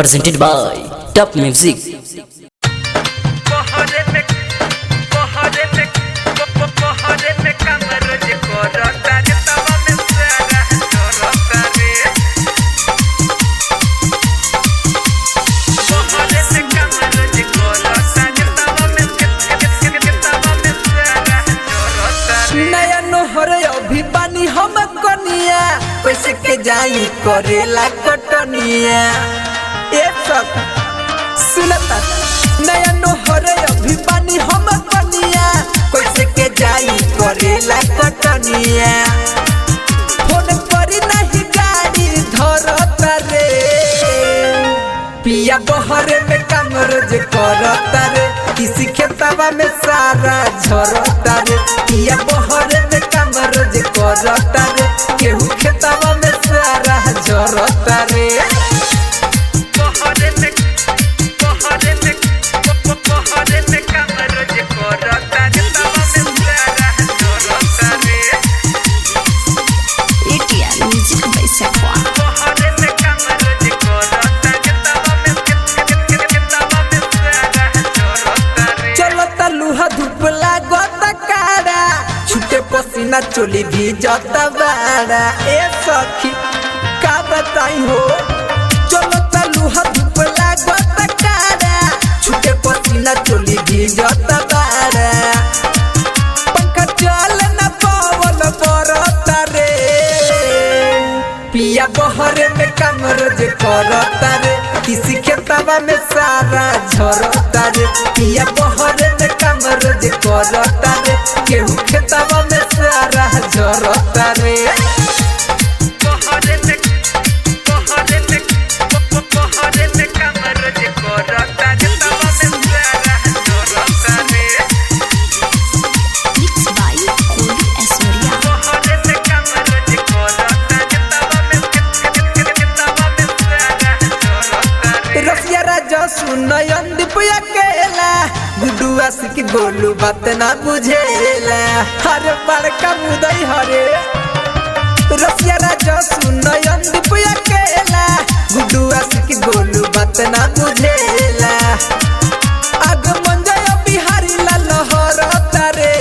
presented by Top Music. नया नोहर अभी पानी हम कनिया पैसे के जाई करेला कटनिया ए सब सुनता नया नोहर अभी पानी हम कनिया पैसे के जाई करेला कटनिया फोन करी नहीं गाड़ी धरता रे पिया बहरे में काम रोज करता रे किसी खेतवा में सारा झरता रे पिया बहरे में काम रोज करता रे केहू खेतवा में सारा झरता रे पसीना चोली भी जाता बाड़ा ए सखी का बताई हो चलो तलुहा धूप लागता काड़ा छूटे पसीना चोली भी जाता बाड़ा पंखा चल न पावल बरता रे पिया बहरे में काम रोज करता रे किसी खेतवा में सारा झरता रे पिया बहरे में काम रोज करता रे केहू खेतवा में सारा झरता रे की बोलू बात ना बुझेला हर बड़का मुदई हरे रसिया राजा सुनयन दीपया केला गुडू की बोलू बात ना बुझेला आग मंजय बिहारी ला लहरता रे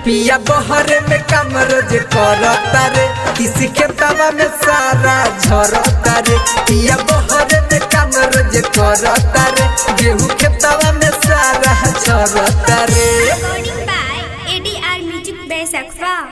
पिया बहरे में काम रोज करता रे किसी खेतवा में सारा झरता रे पिया बहरे में काम रोज करता रे गेहूं खेतवा में सारा झरता रे। Recording by ADR Music by Sakfa।